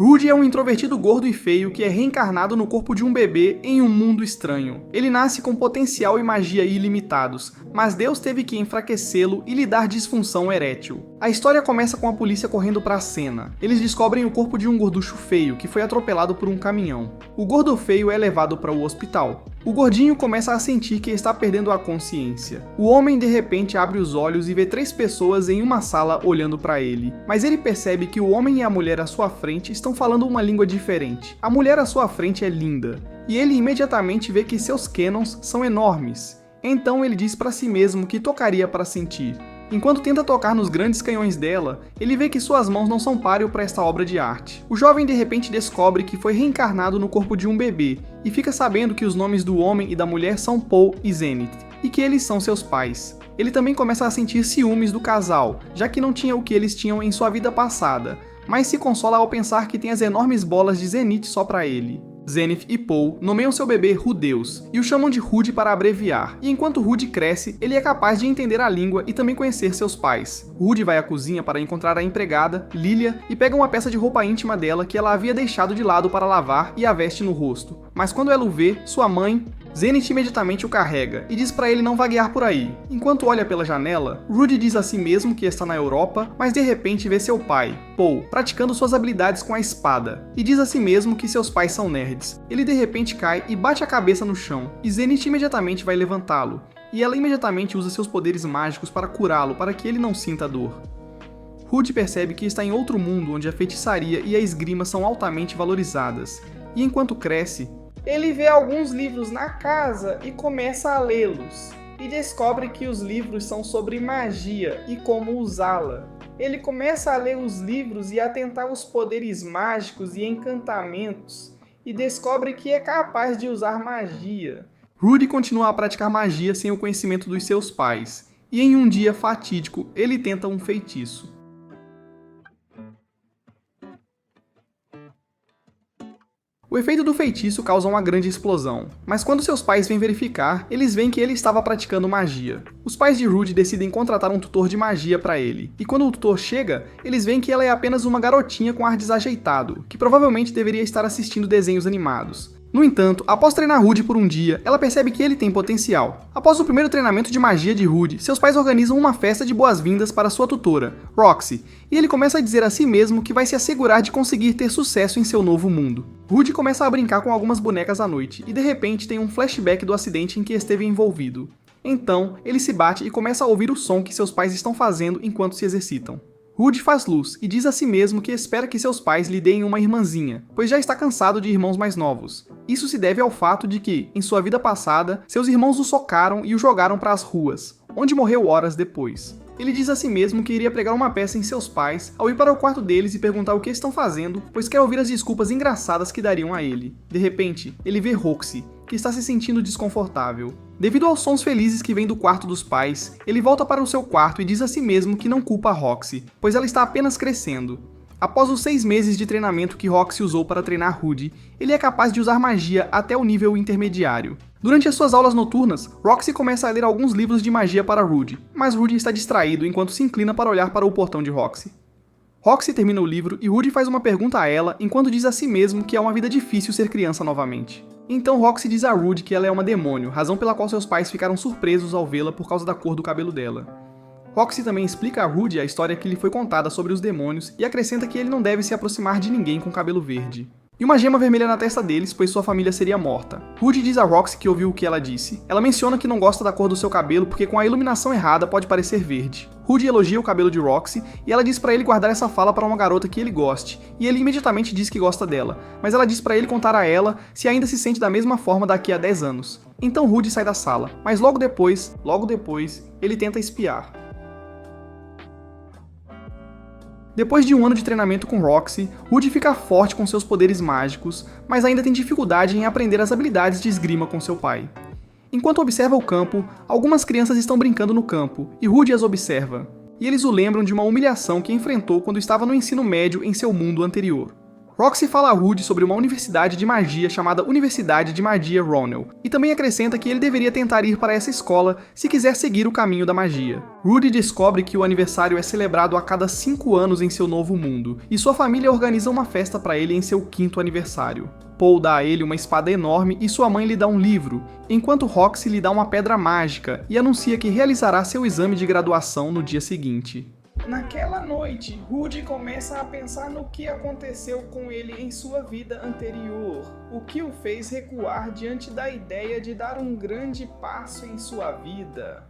Rudy é um introvertido gordo e feio que é reencarnado no corpo de um bebê em um mundo estranho. Ele nasce com potencial e magia ilimitados, mas Deus teve que enfraquecê-lo e lhe dar disfunção erétil. A história começa com a polícia correndo para a cena. Eles descobrem o corpo de um gorducho feio que foi atropelado por um caminhão. O gordo feio é levado para o hospital. O gordinho começa a sentir que está perdendo a consciência. O homem de repente abre os olhos e vê 3 pessoas em uma sala olhando para ele. Mas ele percebe que o homem e a mulher à sua frente estão falando uma língua diferente. A mulher à sua frente é linda. E ele imediatamente vê que seus canons são enormes. Então ele diz para si mesmo que tocaria para sentir. Enquanto tenta tocar nos grandes canhões dela, ele vê que suas mãos não são páreo para esta obra de arte. O jovem de repente descobre que foi reencarnado no corpo de um bebê, e fica sabendo que os nomes do homem e da mulher são Paul e Zenith, e que eles são seus pais. Ele também começa a sentir ciúmes do casal, já que não tinha o que eles tinham em sua vida passada, mas se consola ao pensar que tem as enormes bolas de Zenith só para ele. Zenith e Paul nomeiam seu bebê Rudeus e o chamam de Rudy para abreviar, e enquanto Rudy cresce, ele é capaz de entender a língua e também conhecer seus pais. Rudy vai à cozinha para encontrar a empregada, Lilia, e pega uma peça de roupa íntima dela que ela havia deixado de lado para lavar e a veste no rosto. Mas quando ela o vê, sua mãe, Zenith imediatamente o carrega e diz para ele não vaguear por aí. Enquanto olha pela janela, Rudy diz a si mesmo que está na Europa, mas de repente vê seu pai, Paul, praticando suas habilidades com a espada, e diz a si mesmo que seus pais são nerds. Ele de repente cai e bate a cabeça no chão, e Zenith imediatamente vai levantá-lo, e ela imediatamente usa seus poderes mágicos para curá-lo para que ele não sinta dor. Rudy percebe que está em outro mundo onde a feitiçaria e a esgrima são altamente valorizadas, e enquanto cresce, ele vê alguns livros na casa e começa a lê-los, e descobre que os livros são sobre magia e como usá-la. Ele começa a ler os livros e a tentar os poderes mágicos e encantamentos, e descobre que é capaz de usar magia. Rudy continua a praticar magia sem o conhecimento dos seus pais, e em um dia fatídico ele tenta um feitiço. O efeito do feitiço causa uma grande explosão, mas quando seus pais vêm verificar, eles veem que ele estava praticando magia. Os pais de Rudy decidem contratar um tutor de magia para ele, e quando o tutor chega, eles veem que ela é apenas uma garotinha com ar desajeitado, que provavelmente deveria estar assistindo desenhos animados. No entanto, após treinar Rudy por um dia, ela percebe que ele tem potencial. Após o primeiro treinamento de magia de Rudy, seus pais organizam uma festa de boas-vindas para sua tutora, Roxy, e ele começa a dizer a si mesmo que vai se assegurar de conseguir ter sucesso em seu novo mundo. Rudy começa a brincar com algumas bonecas à noite, e de repente tem um flashback do acidente em que esteve envolvido. Então, ele se bate e começa a ouvir o som que seus pais estão fazendo enquanto se exercitam. Rudy faz luz e diz a si mesmo que espera que seus pais lhe deem uma irmãzinha, pois já está cansado de irmãos mais novos. Isso se deve ao fato de que, em sua vida passada, seus irmãos o socaram e o jogaram para as ruas, onde morreu horas depois. Ele diz a si mesmo que iria pregar uma peça em seus pais ao ir para o quarto deles e perguntar o que estão fazendo, pois quer ouvir as desculpas engraçadas que dariam a ele. De repente, ele vê Roxy, que está se sentindo desconfortável. Devido aos sons felizes que vêm do quarto dos pais, ele volta para o seu quarto e diz a si mesmo que não culpa a Roxy, pois ela está apenas crescendo. Após os 6 meses de treinamento que Roxy usou para treinar Rudy, ele é capaz de usar magia até o nível intermediário. Durante as suas aulas noturnas, Roxy começa a ler alguns livros de magia para Rudy, mas Rudy está distraído enquanto se inclina para olhar para o portão de Roxy. Roxy termina o livro e Rudy faz uma pergunta a ela enquanto diz a si mesmo que é uma vida difícil ser criança novamente. Então Roxy diz a Rudy que ela é uma demônio, razão pela qual seus pais ficaram surpresos ao vê-la por causa da cor do cabelo dela. Roxy também explica a Rudy a história que lhe foi contada sobre os demônios e acrescenta que ele não deve se aproximar de ninguém com cabelo verde. E uma gema vermelha na testa deles, pois sua família seria morta. Rudy diz a Roxy que ouviu o que ela disse. Ela menciona que não gosta da cor do seu cabelo porque com a iluminação errada pode parecer verde. Rudy elogia o cabelo de Roxy e ela diz pra ele guardar essa fala para uma garota que ele goste, e ele imediatamente diz que gosta dela, mas ela diz pra ele contar a ela se ainda se sente da mesma forma daqui a 10 anos. Então Rudy sai da sala, mas logo depois, ele tenta espiar. Depois de um ano de treinamento com Roxy, Rudy fica forte com seus poderes mágicos, mas ainda tem dificuldade em aprender as habilidades de esgrima com seu pai. Enquanto observa o campo, algumas crianças estão brincando no campo, e Rudy as observa. E eles o lembram de uma humilhação que enfrentou quando estava no ensino médio em seu mundo anterior. Roxy fala a Rudy sobre uma universidade de magia chamada Universidade de Magia Ronel, e também acrescenta que ele deveria tentar ir para essa escola se quiser seguir o caminho da magia. Rudy descobre que o aniversário é celebrado a cada 5 anos em seu novo mundo, e sua família organiza uma festa para ele em seu 5º aniversário. Paul dá a ele uma espada enorme e sua mãe lhe dá um livro, enquanto Roxy lhe dá uma pedra mágica e anuncia que realizará seu exame de graduação no dia seguinte. Naquela noite, Rudy começa a pensar no que aconteceu com ele em sua vida anterior, o que o fez recuar diante da ideia de dar um grande passo em sua vida.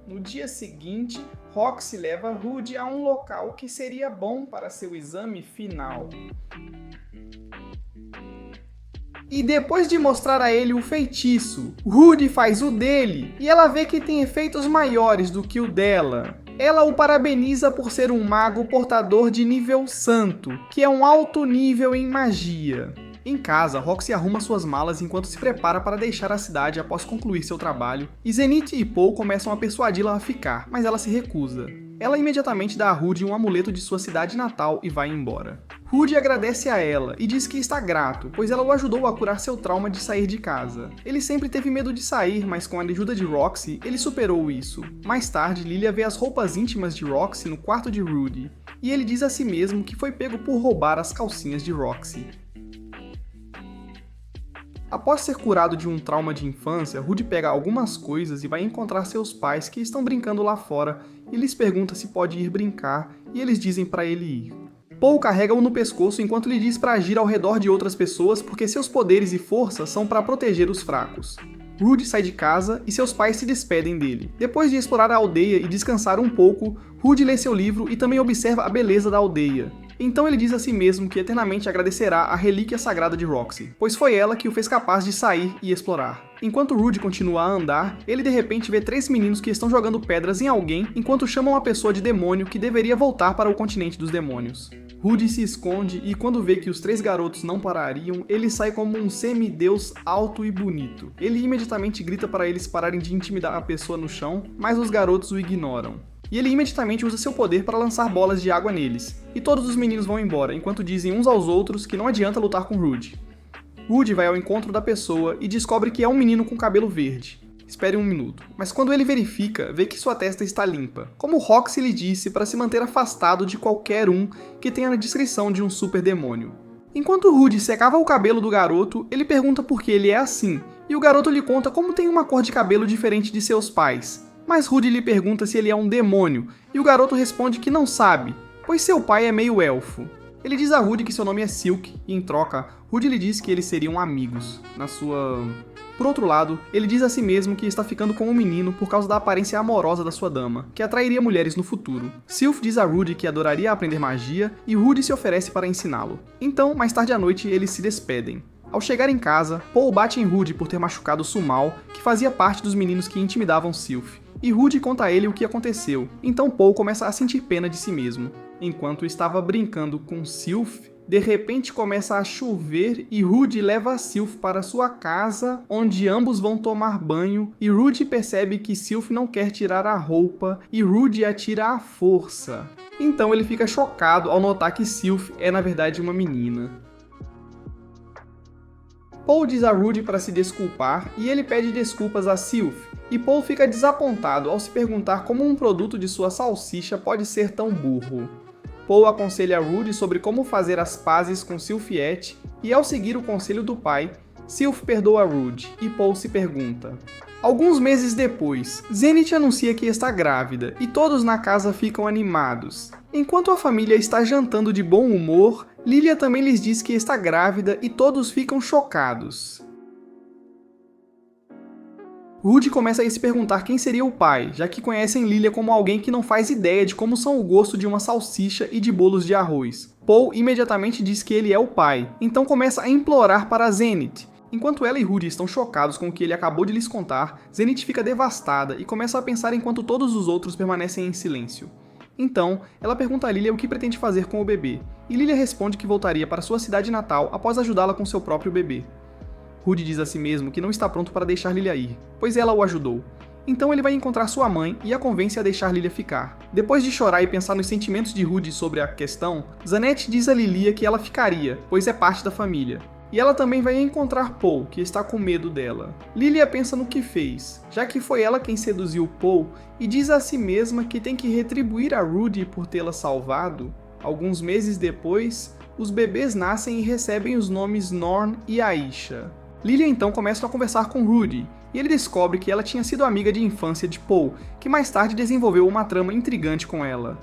No dia seguinte, Roxy leva Rudy a um local que seria bom para seu exame final. E depois de mostrar a ele o feitiço, Rudy faz o dele, e ela vê que tem efeitos maiores do que o dela. Ela o parabeniza por ser um mago portador de nível santo, que é um alto nível em magia. Em casa, Roxy arruma suas malas enquanto se prepara para deixar a cidade após concluir seu trabalho, e Zenith e Paul começam a persuadi-la a ficar, mas ela se recusa. Ela imediatamente dá a Rudy um amuleto de sua cidade natal e vai embora. Rudy agradece a ela e diz que está grato, pois ela o ajudou a curar seu trauma de sair de casa. Ele sempre teve medo de sair, mas com a ajuda de Roxy, ele superou isso. Mais tarde, Lilia vê as roupas íntimas de Roxy no quarto de Rudy, e ele diz a si mesmo que foi pego por roubar as calcinhas de Roxy. Após ser curado de um trauma de infância, Rudy pega algumas coisas e vai encontrar seus pais que estão brincando lá fora e lhes pergunta se pode ir brincar, e eles dizem para ele ir. Paul carrega-o no pescoço enquanto lhe diz para agir ao redor de outras pessoas porque seus poderes e força são para proteger os fracos. Rudy sai de casa e seus pais se despedem dele. Depois de explorar a aldeia e descansar um pouco, Rudy lê seu livro e também observa a beleza da aldeia. Então ele diz a si mesmo que eternamente agradecerá a relíquia sagrada de Roxy, pois foi ela que o fez capaz de sair e explorar. Enquanto Rudy continua a andar, ele de repente vê 3 meninos que estão jogando pedras em alguém enquanto chamam uma pessoa de demônio que deveria voltar para o continente dos demônios. Rudy se esconde e quando vê que os 3 garotos não parariam, ele sai como um semideus alto e bonito. Ele imediatamente grita para eles pararem de intimidar a pessoa no chão, mas os garotos o ignoram. E ele imediatamente usa seu poder para lançar bolas de água neles. E todos os meninos vão embora, enquanto dizem uns aos outros que não adianta lutar com Rudy. Rudy vai ao encontro da pessoa e descobre que é um menino com cabelo verde. Espere um minuto. Mas quando ele verifica, vê que sua testa está limpa, como Roxy lhe disse para se manter afastado de qualquer um que tenha a descrição de um super demônio. Enquanto Rudy secava o cabelo do garoto, ele pergunta por que ele é assim, e o garoto lhe conta como tem uma cor de cabelo diferente de seus pais. Mas Rudy lhe pergunta se ele é um demônio, e o garoto responde que não sabe, pois seu pai é meio elfo. Ele diz a Rudy que seu nome é Silk, e em troca, Rudy lhe diz que eles seriam amigos. Por outro lado, ele diz a si mesmo que está ficando com um menino por causa da aparência amorosa da sua dama, que atrairia mulheres no futuro. Sylph diz a Rudy que adoraria aprender magia, e Rudy se oferece para ensiná-lo. Então, mais tarde à noite, eles se despedem. Ao chegar em casa, Paul bate em Rudy por ter machucado Sumal, que fazia parte dos meninos que intimidavam Sylph. E Rudy conta a ele o que aconteceu, então Paul começa a sentir pena de si mesmo. Enquanto estava brincando com Sylph, de repente começa a chover e Rudy leva a Sylph para sua casa, onde ambos vão tomar banho, e Rudy percebe que Sylph não quer tirar a roupa, e Rudy a tira à força. Então ele fica chocado ao notar que Sylph é na verdade uma menina. Paul diz a Rudy para se desculpar, e ele pede desculpas a Sylph, e Paul fica desapontado ao se perguntar como um produto de sua salsicha pode ser tão burro. Paul aconselha a Rudy sobre como fazer as pazes com Sylphiette, e ao seguir o conselho do pai, Sylph perdoa Rudy, e Paul se pergunta. Alguns meses depois, Zenith anuncia que está grávida, e todos na casa ficam animados. Enquanto a família está jantando de bom humor, Lilia também lhes diz que está grávida e todos ficam chocados. Rudy começa a se perguntar quem seria o pai, já que conhecem Lilia como alguém que não faz ideia de como são o gosto de uma salsicha e de bolos de arroz. Paul imediatamente diz que ele é o pai, então começa a implorar para Zenith. Enquanto ela e Rudy estão chocados com o que ele acabou de lhes contar, Zenith fica devastada e começa a pensar enquanto todos os outros permanecem em silêncio. Então, ela pergunta a Lilia o que pretende fazer com o bebê, e Lilia responde que voltaria para sua cidade natal após ajudá-la com seu próprio bebê. Rudy diz a si mesmo que não está pronto para deixar Lilia ir, pois ela o ajudou. Então ele vai encontrar sua mãe e a convence a deixar Lilia ficar. Depois de chorar e pensar nos sentimentos de Rudy sobre a questão, Zanetti diz a Lilia que ela ficaria, pois é parte da família. E ela também vai encontrar Paul, que está com medo dela. Lilia pensa no que fez, já que foi ela quem seduziu Paul, e diz a si mesma que tem que retribuir a Rudy por tê-la salvado. Alguns meses depois, os bebês nascem e recebem os nomes Norn e Aisha. Lilia então começa a conversar com Rudy, e ele descobre que ela tinha sido amiga de infância de Paul, que mais tarde desenvolveu uma trama intrigante com ela.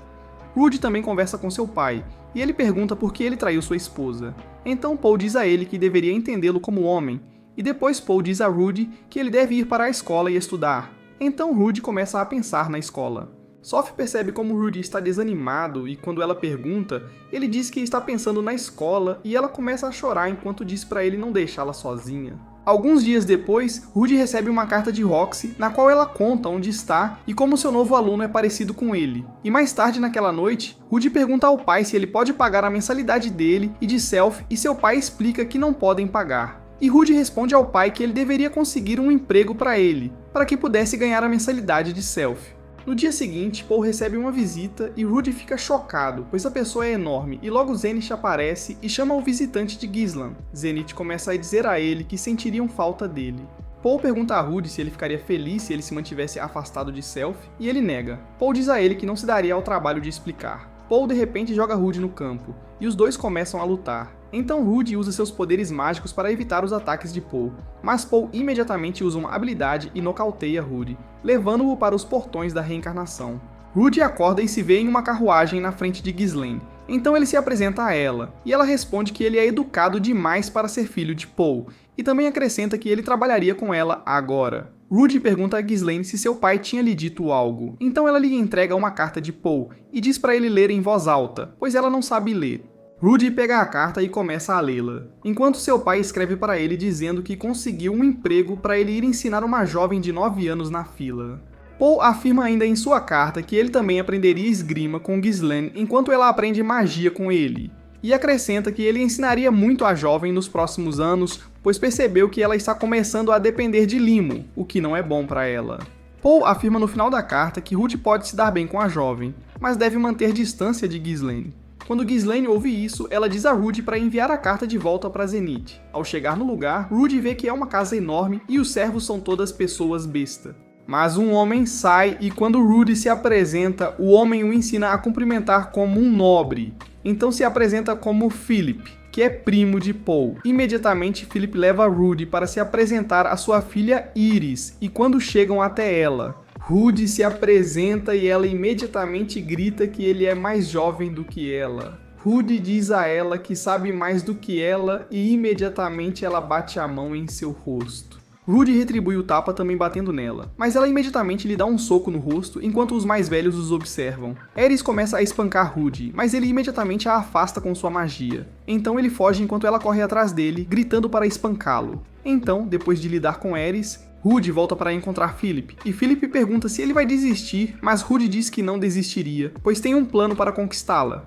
Rudy também conversa com seu pai, e ele pergunta por que ele traiu sua esposa. Então Paul diz a ele que deveria entendê-lo como homem, e depois Paul diz a Rudy que ele deve ir para a escola e estudar. Então Rudy começa a pensar na escola. Sophie percebe como Rudy está desanimado e quando ela pergunta, ele diz que está pensando na escola e ela começa a chorar enquanto diz para ele não deixá-la sozinha. Alguns dias depois, Rudy recebe uma carta de Roxy, na qual ela conta onde está e como seu novo aluno é parecido com ele. E mais tarde naquela noite, Rudy pergunta ao pai se ele pode pagar a mensalidade dele e de Self, e seu pai explica que não podem pagar. E Rudy responde ao pai que ele deveria conseguir um emprego para ele, para que pudesse ganhar a mensalidade de Self. No dia seguinte, Paul recebe uma visita e Rudy fica chocado, pois a pessoa é enorme e logo Zenith aparece e chama o visitante de Gislan. Zenith começa a dizer a ele que sentiriam falta dele. Paul pergunta a Rudy se ele ficaria feliz se ele se mantivesse afastado de Self e ele nega. Paul diz a ele que não se daria ao trabalho de explicar. Paul de repente joga Rudy no campo e os dois começam a lutar. Então Rudy usa seus poderes mágicos para evitar os ataques de Paul, mas Paul imediatamente usa uma habilidade e nocauteia Rudy, levando-o para os portões da reencarnação. Rudy acorda e se vê em uma carruagem na frente de Ghislaine, então ele se apresenta a ela, e ela responde que ele é educado demais para ser filho de Paul, e também acrescenta que ele trabalharia com ela agora. Rudy pergunta a Ghislaine se seu pai tinha lhe dito algo, então ela lhe entrega uma carta de Paul e diz para ele ler em voz alta, pois ela não sabe ler. Rudy pega a carta e começa a lê-la, enquanto seu pai escreve para ele dizendo que conseguiu um emprego para ele ir ensinar uma jovem de 9 anos na fila. Paul afirma ainda em sua carta que ele também aprenderia esgrima com Ghislaine enquanto ela aprende magia com ele, e acrescenta que ele ensinaria muito a jovem nos próximos anos, pois percebeu que ela está começando a depender de Limo, o que não é bom para ela. Paul afirma no final da carta que Rudy pode se dar bem com a jovem, mas deve manter distância de Ghislaine. Quando Ghislaine ouve isso, ela diz a Rudy para enviar a carta de volta para Zenith. Ao chegar no lugar, Rudy vê que é uma casa enorme e os servos são todas pessoas besta. Mas um homem sai e quando Rudy se apresenta, o homem o ensina a cumprimentar como um nobre. Então se apresenta como Philip, que é primo de Paul. Imediatamente Philip leva Rudy para se apresentar à sua filha Iris, e quando chegam até ela, Rudy se apresenta e ela imediatamente grita que ele é mais jovem do que ela. Rudy diz a ela que sabe mais do que ela e imediatamente ela bate a mão em seu rosto. Rudy retribui o tapa também batendo nela, mas ela imediatamente lhe dá um soco no rosto enquanto os mais velhos os observam. Ares começa a espancar Rudy, mas ele imediatamente a afasta com sua magia. Então ele foge enquanto ela corre atrás dele, gritando para espancá-lo. Então, depois de lidar com Ares, Rudy volta para encontrar Philip, e Philip pergunta se ele vai desistir, mas Rudy diz que não desistiria, pois tem um plano para conquistá-la.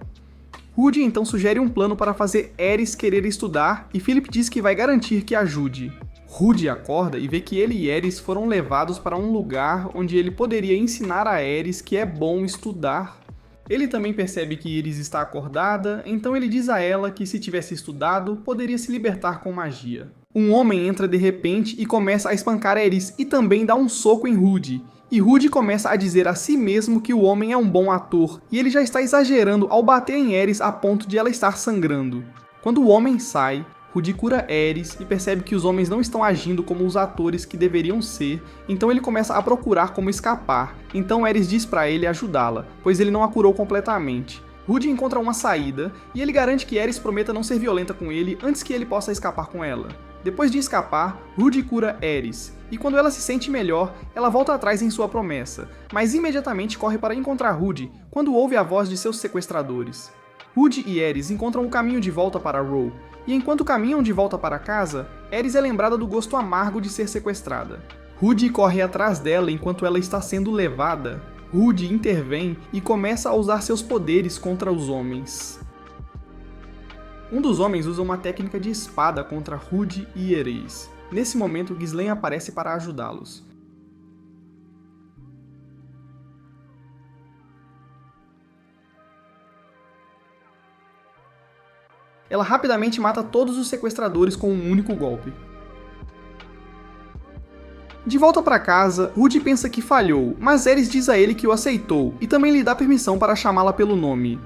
Rudy então sugere um plano para fazer Ares querer estudar, e Philip diz que vai garantir que ajude. Rudy acorda e vê que ele e Ares foram levados para um lugar onde ele poderia ensinar a Ares que é bom estudar. Ele também percebe que Iris está acordada, então ele diz a ela que se tivesse estudado, poderia se libertar com magia. Um homem entra de repente e começa a espancar Ares e também dá um soco em Rudy. E Rudy começa a dizer a si mesmo que o homem é um bom ator, e ele já está exagerando ao bater em Ares a ponto de ela estar sangrando. Quando o homem sai, Rudy cura Ares e percebe que os homens não estão agindo como os atores que deveriam ser, então ele começa a procurar como escapar. Então Ares diz para ele ajudá-la, pois ele não a curou completamente. Rudy encontra uma saída e ele garante que Ares prometa não ser violenta com ele antes que ele possa escapar com ela. Depois de escapar, Rudy cura Ares, e quando ela se sente melhor, ela volta atrás em sua promessa, mas imediatamente corre para encontrar Rudy quando ouve a voz de seus sequestradores. Rudy e Ares encontram o caminho de volta para Ro, e enquanto caminham de volta para casa, Ares é lembrada do gosto amargo de ser sequestrada. Rudy corre atrás dela enquanto ela está sendo levada. Rudy intervém e começa a usar seus poderes contra os homens. Um dos homens usa uma técnica de espada contra Rudy e Ares. Nesse momento, Ghislaine aparece para ajudá-los. Ela rapidamente mata todos os sequestradores com um único golpe. De volta para casa, Rudy pensa que falhou, mas Ares diz a ele que o aceitou e também lhe dá permissão para chamá-la pelo nome.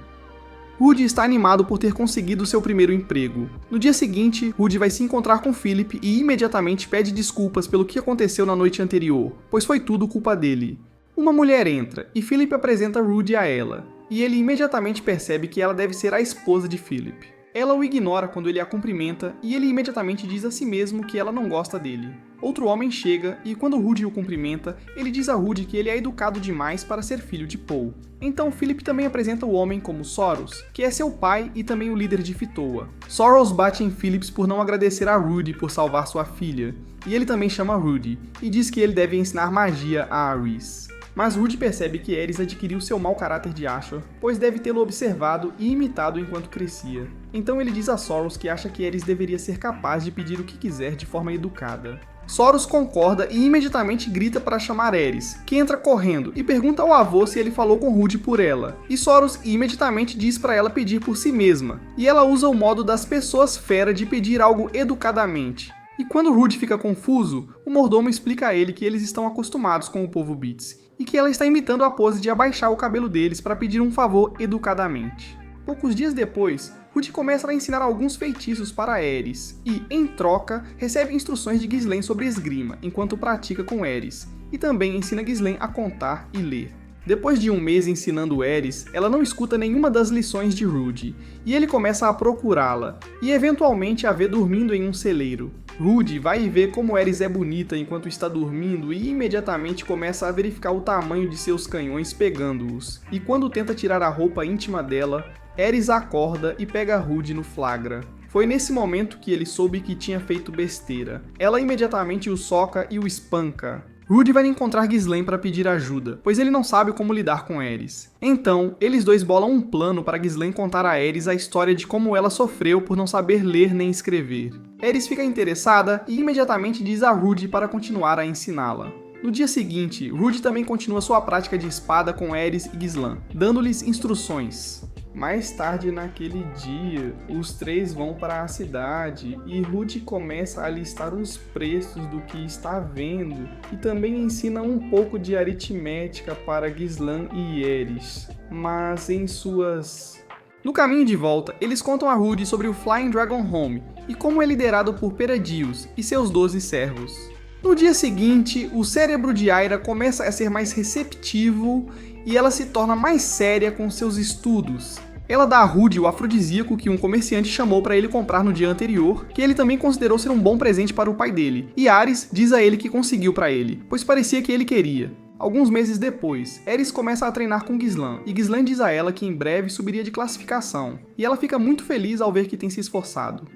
Rudy está animado por ter conseguido seu primeiro emprego. No dia seguinte, Rudy vai se encontrar com Philip e imediatamente pede desculpas pelo que aconteceu na noite anterior, pois foi tudo culpa dele. Uma mulher entra e Philip apresenta Rudy a ela, e ele imediatamente percebe que ela deve ser a esposa de Philip. Ela o ignora quando ele a cumprimenta e ele imediatamente diz a si mesmo que ela não gosta dele. Outro homem chega e quando Rudy o cumprimenta, ele diz a Rudy que ele é educado demais para ser filho de Paul. Então Philip também apresenta o homem como Soros, que é seu pai e também o líder de Fitoa. Soros bate em Philip por não agradecer a Rudy por salvar sua filha, e ele também chama Rudy e diz que ele deve ensinar magia a Ares. Mas Rudy percebe que Ares adquiriu seu mau caráter de Ashur, pois deve tê-lo observado e imitado enquanto crescia. Então ele diz a Soros que acha que Ares deveria ser capaz de pedir o que quiser de forma educada. Soros concorda e imediatamente grita para chamar Ares, que entra correndo e pergunta ao avô se ele falou com Rudy por ela. E Soros imediatamente diz para ela pedir por si mesma, e ela usa o modo das pessoas fera de pedir algo educadamente. E quando Rudy fica confuso, o mordomo explica a ele que eles estão acostumados com o povo Beats, e que ela está imitando a pose de abaixar o cabelo deles para pedir um favor educadamente. Poucos dias depois, Rudy começa a ensinar alguns feitiços para Ares, e, em troca, recebe instruções de Ghislaine sobre esgrima, enquanto pratica com Ares, e também ensina Ghislaine a contar e ler. Depois de um mês ensinando Ares, ela não escuta nenhuma das lições de Rudy, e ele começa a procurá-la, e eventualmente a vê dormindo em um celeiro. Rudy vai ver como Ares é bonita enquanto está dormindo e imediatamente começa a verificar o tamanho de seus canhões pegando-os. E quando tenta tirar a roupa íntima dela, Ares acorda e pega Rudy no flagra. Foi nesse momento que ele soube que tinha feito besteira. Ela imediatamente o soca e o espanca. Rudy vai encontrar Ghislaine para pedir ajuda, pois ele não sabe como lidar com Ares. Então, eles dois bolam um plano para Ghislaine contar a Ares a história de como ela sofreu por não saber ler nem escrever. Ares fica interessada e imediatamente diz a Rudy para continuar a ensiná-la. No dia seguinte, Rudy também continua sua prática de espada com Ares e Ghislaine, dando-lhes instruções. Mais tarde naquele dia, os três vão para a cidade e Rudy começa a listar os preços do que está vendo e também ensina um pouco de aritmética para Ghislaine e Ares, mas em suas... No caminho de volta, eles contam a Rudy sobre o Flying Dragon Home e como é liderado por Peradius e seus 12 servos. No dia seguinte, o cérebro de Aira começa a ser mais receptivo e ela se torna mais séria com seus estudos. Ela dá a Rudy o afrodisíaco que um comerciante chamou para ele comprar no dia anterior, que ele também considerou ser um bom presente para o pai dele, e Ares diz a ele que conseguiu para ele, pois parecia que ele queria. Alguns meses depois, Ares começa a treinar com Ghislaine, e Ghislaine diz a ela que em breve subiria de classificação, e ela fica muito feliz ao ver que tem se esforçado.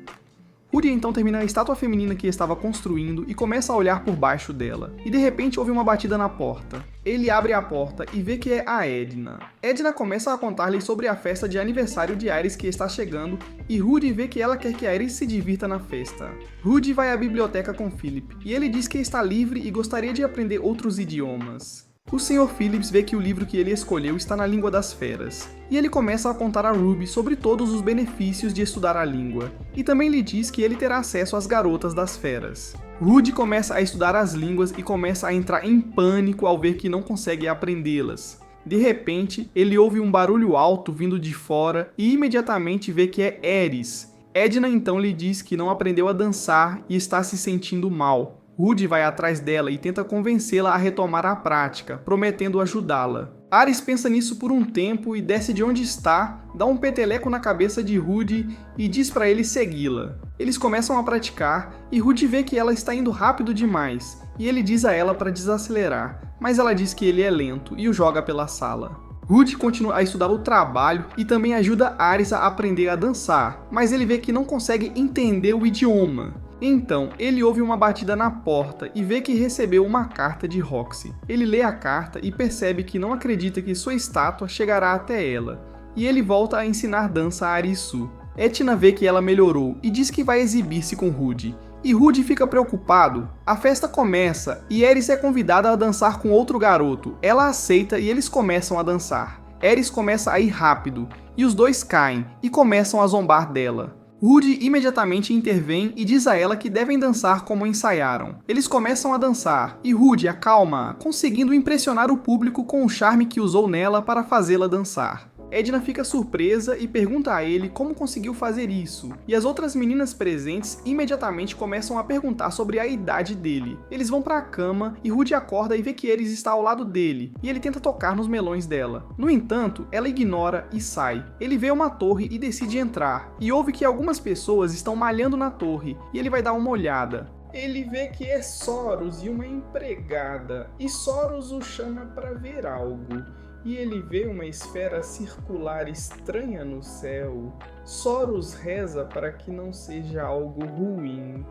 Rudy então termina a estátua feminina que estava construindo e começa a olhar por baixo dela, e de repente ouve uma batida na porta. Ele abre a porta e vê que é a Edna. Edna começa a contar-lhe sobre a festa de aniversário de Ares que está chegando, e Rudy vê que ela quer que Ares se divirta na festa. Rudy vai à biblioteca com Philip, e ele diz que está livre e gostaria de aprender outros idiomas. O Sr. Phillips vê que o livro que ele escolheu está na língua das feras, e ele começa a contar a Ruby sobre todos os benefícios de estudar a língua, e também lhe diz que ele terá acesso às garotas das feras. Rudy começa a estudar as línguas e começa a entrar em pânico ao ver que não consegue aprendê-las. De repente, ele ouve um barulho alto vindo de fora e imediatamente vê que é Ares. Edna então lhe diz que não aprendeu a dançar e está se sentindo mal. Rudy vai atrás dela e tenta convencê-la a retomar a prática, prometendo ajudá-la. Ares pensa nisso por um tempo e desce de onde está, dá um peteleco na cabeça de Rudy e diz para ele segui-la. Eles começam a praticar e Rudy vê que ela está indo rápido demais, e ele diz a ela para desacelerar, mas ela diz que ele é lento e o joga pela sala. Rudy continua a estudar o trabalho e também ajuda Ares a aprender a dançar, mas ele vê que não consegue entender o idioma. Então, ele ouve uma batida na porta e vê que recebeu uma carta de Roxy. Ele lê a carta e percebe que não acredita que sua estátua chegará até ela, e ele volta a ensinar dança a Arisu. Etna vê que ela melhorou e diz que vai exibir-se com Rudy. E Rudy fica preocupado. A festa começa e Ares é convidada a dançar com outro garoto. Ela aceita e eles começam a dançar. Ares começa a ir rápido, e os dois caem e começam a zombar dela. Rudy imediatamente intervém e diz a ela que devem dançar como ensaiaram. Eles começam a dançar, e Rudy acalma, conseguindo impressionar o público com o charme que usou nela para fazê-la dançar. Edna fica surpresa e pergunta a ele como conseguiu fazer isso, e as outras meninas presentes imediatamente começam a perguntar sobre a idade dele. Eles vão para a cama e Rudy acorda e vê que Ares está ao lado dele, e ele tenta tocar nos melões dela. No entanto, ela ignora e sai. Ele vê uma torre e decide entrar, e ouve que algumas pessoas estão malhando na torre, e ele vai dar uma olhada. Ele vê que é Soros e uma empregada, e Soros o chama para ver algo. E ele vê uma esfera circular estranha no céu. Soros reza para que não seja algo ruim.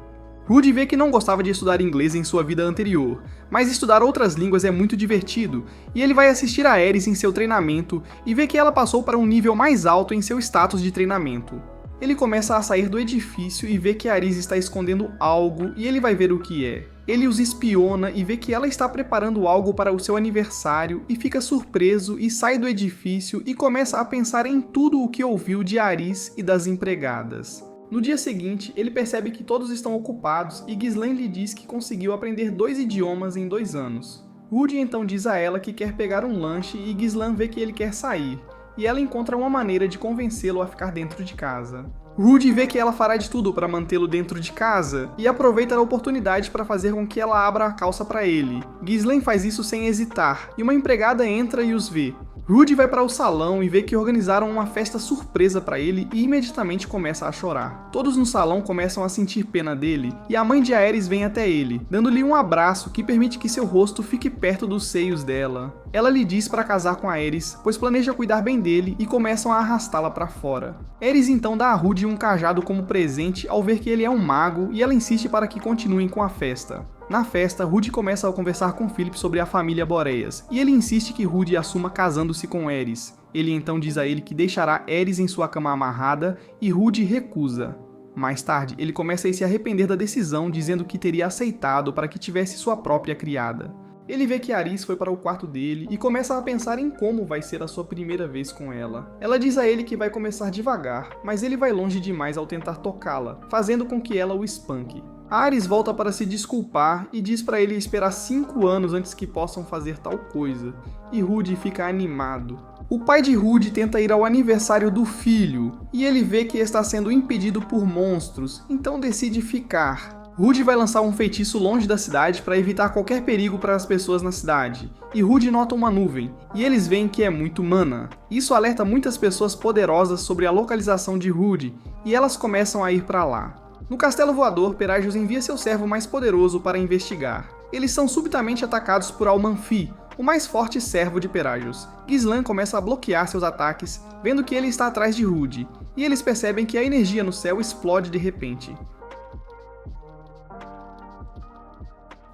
Rudy vê que não gostava de estudar inglês em sua vida anterior, mas estudar outras línguas é muito divertido, e ele vai assistir a Ares em seu treinamento e vê que ela passou para um nível mais alto em seu status de treinamento. Ele começa a sair do edifício e vê que Ares está escondendo algo e ele vai ver o que é. Ele os espiona e vê que ela está preparando algo para o seu aniversário e fica surpreso e sai do edifício e começa a pensar em tudo o que ouviu de Ares e das empregadas. No dia seguinte, ele percebe que todos estão ocupados e Ghislaine lhe diz que conseguiu aprender 2 idiomas em 2 anos. Rudy então diz a ela que quer pegar um lanche e Ghislaine vê que ele quer sair, e ela encontra uma maneira de convencê-lo a ficar dentro de casa. Rudy vê que ela fará de tudo para mantê-lo dentro de casa e aproveita a oportunidade para fazer com que ela abra a calça para ele. Ghislaine faz isso sem hesitar, e uma empregada entra e os vê. Rudy vai para o salão e vê que organizaram uma festa surpresa para ele e imediatamente começa a chorar. Todos no salão começam a sentir pena dele e a mãe de Ares vem até ele, dando-lhe um abraço que permite que seu rosto fique perto dos seios dela. Ela lhe diz para casar com Ares, pois planeja cuidar bem dele e começam a arrastá-la para fora. Ares então dá a Rudy um cajado como presente ao ver que ele é um mago e ela insiste para que continuem com a festa. Na festa, Rudy começa a conversar com Philip sobre a família Boreas, e ele insiste que Rudy assuma casando-se com Ares. Ele então diz a ele que deixará Ares em sua cama amarrada, e Rudy recusa. Mais tarde, ele começa a se arrepender da decisão, dizendo que teria aceitado para que tivesse sua própria criada. Ele vê que Aris foi para o quarto dele e começa a pensar em como vai ser a sua primeira vez com ela. Ela diz a ele que vai começar devagar, mas ele vai longe demais ao tentar tocá-la, fazendo com que ela o espanque. Ares volta para se desculpar e diz para ele esperar 5 anos antes que possam fazer tal coisa, e Rudy fica animado. O pai de Rudy tenta ir ao aniversário do filho, e ele vê que está sendo impedido por monstros, então decide ficar. Rudy vai lançar um feitiço longe da cidade para evitar qualquer perigo para as pessoas na cidade, e Rudy nota uma nuvem, e eles veem que é muito mana. Isso alerta muitas pessoas poderosas sobre a localização de Rudy, e elas começam a ir para lá. No castelo voador, Peragius envia seu servo mais poderoso para investigar. Eles são subitamente atacados por Almanfi, o mais forte servo de Peragius. Ghislaine começa a bloquear seus ataques, vendo que ele está atrás de Rudy, e eles percebem que a energia no céu explode de repente.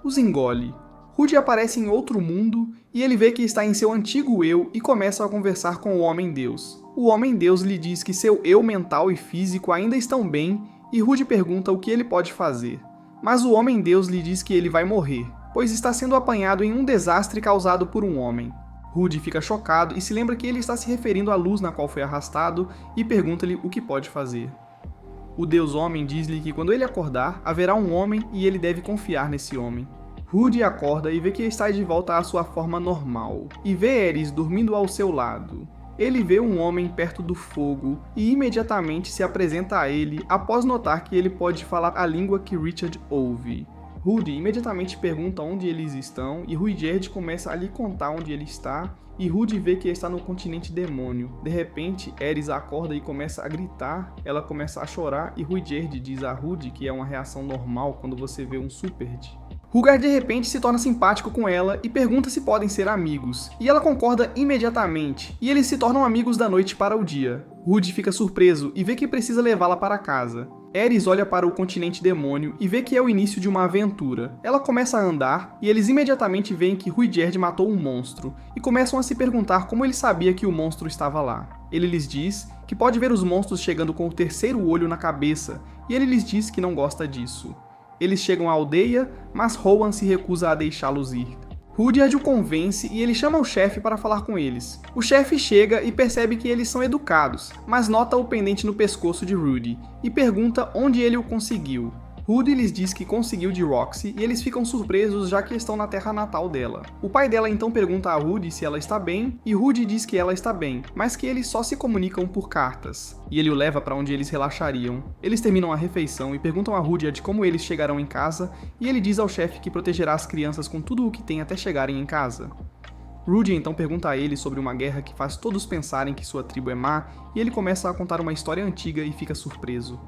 Os engole. Rudy aparece em outro mundo e ele vê que está em seu antigo eu e começa a conversar com o Homem-Deus. O Homem-Deus lhe diz que seu eu mental e físico ainda estão bem e Rudy pergunta o que ele pode fazer. Mas o Homem-Deus lhe diz que ele vai morrer, pois está sendo apanhado em um desastre causado por um homem. Rudy fica chocado e se lembra que ele está se referindo à luz na qual foi arrastado e pergunta-lhe o que pode fazer. O Deus Homem diz-lhe que quando ele acordar, haverá um homem e ele deve confiar nesse homem. Rudy acorda e vê que está de volta à sua forma normal, e vê Ares dormindo ao seu lado. Ele vê um homem perto do fogo e imediatamente se apresenta a ele após notar que ele pode falar a língua que Richard ouve. Rudy imediatamente pergunta onde eles estão e Ruigerd começa a lhe contar onde ele está e Rudy vê que está no continente demônio. De repente, Ares acorda e começa a gritar, ela começa a chorar e Ruigerd diz a Rudy que é uma reação normal quando você vê um Superd. Rugar de repente se torna simpático com ela e pergunta se podem ser amigos, e ela concorda imediatamente, e eles se tornam amigos da noite para o dia. Rudy fica surpreso e vê que precisa levá-la para casa. Ares olha para o continente demônio e vê que é o início de uma aventura. Ela começa a andar e eles imediatamente veem que Ruigerd matou um monstro, e começam a se perguntar como ele sabia que o monstro estava lá. Ele lhes diz que pode ver os monstros chegando com o terceiro olho na cabeça, e ele lhes diz que não gosta disso. Eles chegam à aldeia, mas Rowan se recusa a deixá-los ir. Rudyard o convence e ele chama o chefe para falar com eles. O chefe chega e percebe que eles são educados, mas nota o pendente no pescoço de Rudy e pergunta onde ele o conseguiu. Rudy lhes diz que conseguiu de Roxy e eles ficam surpresos já que estão na terra natal dela. O pai dela então pergunta a Rudy se ela está bem e Rudy diz que ela está bem, mas que eles só se comunicam por cartas. E ele o leva para onde eles relaxariam. Eles terminam a refeição e perguntam a Rudyard como eles chegarão em casa e ele diz ao chefe que protegerá as crianças com tudo o que tem até chegarem em casa. Rudy então pergunta a ele sobre uma guerra que faz todos pensarem que sua tribo é má e ele começa a contar uma história antiga e fica surpreso.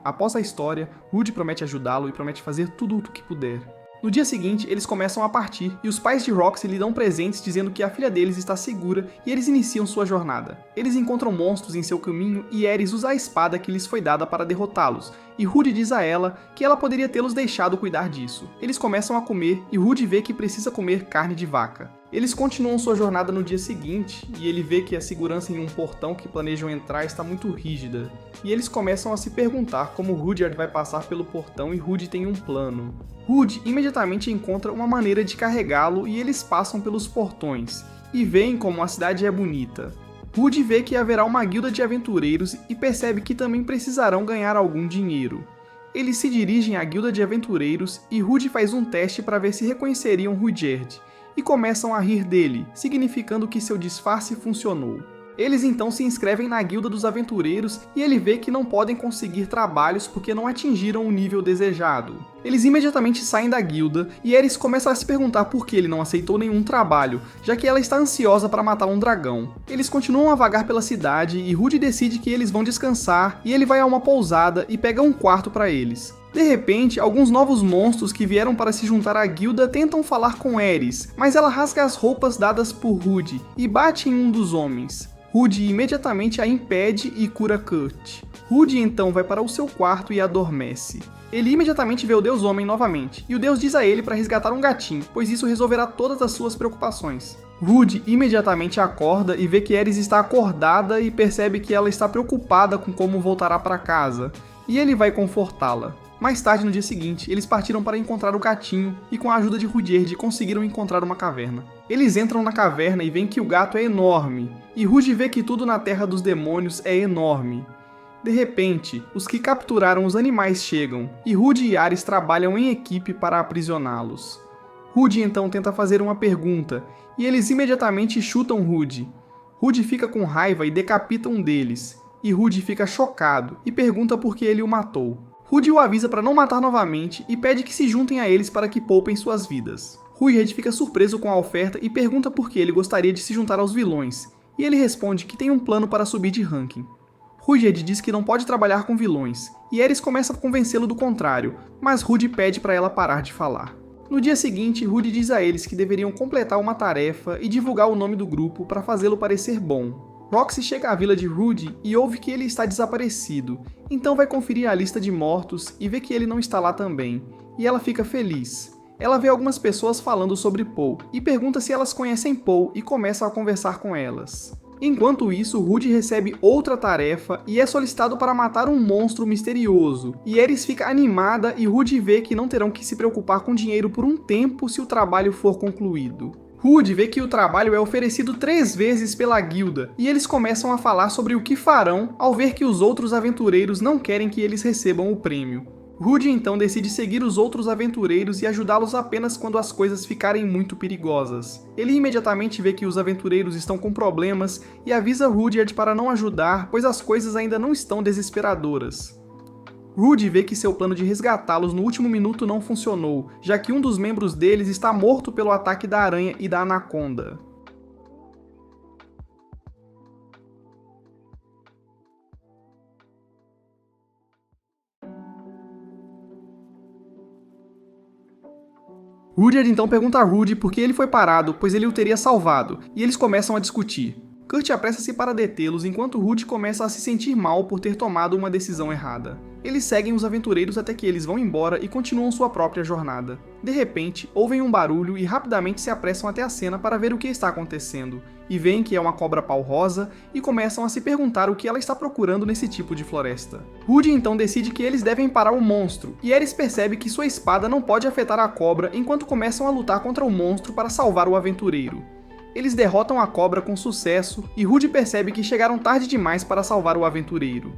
Após a história, Rudy promete ajudá-lo e promete fazer tudo o que puder. No dia seguinte, eles começam a partir e os pais de Roxy lhe dão presentes dizendo que a filha deles está segura e eles iniciam sua jornada. Eles encontram monstros em seu caminho e Ares usa a espada que lhes foi dada para derrotá-los, e Rudy diz a ela que ela poderia tê-los deixado cuidar disso. Eles começam a comer e Rudy vê que precisa comer carne de vaca. Eles continuam sua jornada no dia seguinte e ele vê que a segurança em um portão que planejam entrar está muito rígida. E eles começam a se perguntar como Rudyard vai passar pelo portão e Rudy tem um plano. Rudy imediatamente encontra uma maneira de carregá-lo e eles passam pelos portões e veem como a cidade é bonita. Rudy vê que haverá uma guilda de aventureiros e percebe que também precisarão ganhar algum dinheiro. Eles se dirigem à guilda de aventureiros e Rudy faz um teste para ver se reconheceriam Rudyard e começam a rir dele, significando que seu disfarce funcionou. Eles então se inscrevem na guilda dos aventureiros e ele vê que não podem conseguir trabalhos porque não atingiram o nível desejado. Eles imediatamente saem da guilda e Ares começa a se perguntar por que ele não aceitou nenhum trabalho, já que ela está ansiosa para matar um dragão. Eles continuam a vagar pela cidade e Rudy decide que eles vão descansar e ele vai a uma pousada e pega um quarto para eles. De repente, alguns novos monstros que vieram para se juntar à guilda tentam falar com Ares, mas ela rasga as roupas dadas por Rudy e bate em um dos homens. Rudy imediatamente a impede e cura Kurt. Rudy então vai para o seu quarto e adormece. Ele imediatamente vê o Deus Homem novamente, e o Deus diz a ele para resgatar um gatinho, pois isso resolverá todas as suas preocupações. Rudy imediatamente acorda e vê que Ares está acordada e percebe que ela está preocupada com como voltará para casa, e ele vai confortá-la. Mais tarde, no dia seguinte, eles partiram para encontrar o gatinho e com a ajuda de Rudyard conseguiram encontrar uma caverna. Eles entram na caverna e veem que o gato é enorme, e Rudy vê que tudo na Terra dos Demônios é enorme. De repente, os que capturaram os animais chegam, e Rudy e Ares trabalham em equipe para aprisioná-los. Rudy então tenta fazer uma pergunta, e eles imediatamente chutam Rudy. Rudy fica com raiva e decapita um deles, e Rudy fica chocado e pergunta por que ele o matou. Rudy o avisa para não matar novamente e pede que se juntem a eles para que poupem suas vidas. Rudyard fica surpreso com a oferta e pergunta por que ele gostaria de se juntar aos vilões, e ele responde que tem um plano para subir de ranking. Rudyard diz que não pode trabalhar com vilões, e Ares começa a convencê-lo do contrário, mas Rudy pede para ela parar de falar. No dia seguinte, Rudy diz a eles que deveriam completar uma tarefa e divulgar o nome do grupo para fazê-lo parecer bom. Roxy chega à vila de Rudy e ouve que ele está desaparecido, então vai conferir a lista de mortos e vê que ele não está lá também, e ela fica feliz. Ela vê algumas pessoas falando sobre Paul e pergunta se elas conhecem Paul e começa a conversar com elas. Enquanto isso, Rudy recebe outra tarefa e é solicitado para matar um monstro misterioso, e Ares fica animada e Rudy vê que não terão que se preocupar com dinheiro por um tempo se o trabalho for concluído. Rudy vê que o trabalho é oferecido 3 vezes pela guilda, e eles começam a falar sobre o que farão ao ver que os outros aventureiros não querem que eles recebam o prêmio. Rudy então decide seguir os outros aventureiros e ajudá-los apenas quando as coisas ficarem muito perigosas. Ele imediatamente vê que os aventureiros estão com problemas e avisa Rudyard para não ajudar, pois as coisas ainda não estão desesperadoras. Rudy vê que seu plano de resgatá-los no último minuto não funcionou, já que um dos membros deles está morto pelo ataque da aranha e da anaconda. Rudyard então pergunta a Rudy por que ele foi parado, pois ele o teria salvado, e eles começam a discutir. Kurt apressa-se para detê-los enquanto Rudy começa a se sentir mal por ter tomado uma decisão errada. Eles seguem os aventureiros até que eles vão embora e continuam sua própria jornada. De repente, ouvem um barulho e rapidamente se apressam até a cena para ver o que está acontecendo, e veem que é uma cobra-pau rosa e começam a se perguntar o que ela está procurando nesse tipo de floresta. Rudy então decide que eles devem parar o monstro, e Ares percebe que sua espada não pode afetar a cobra enquanto começam a lutar contra o monstro para salvar o aventureiro. Eles derrotam a cobra com sucesso e Rudy percebe que chegaram tarde demais para salvar o aventureiro.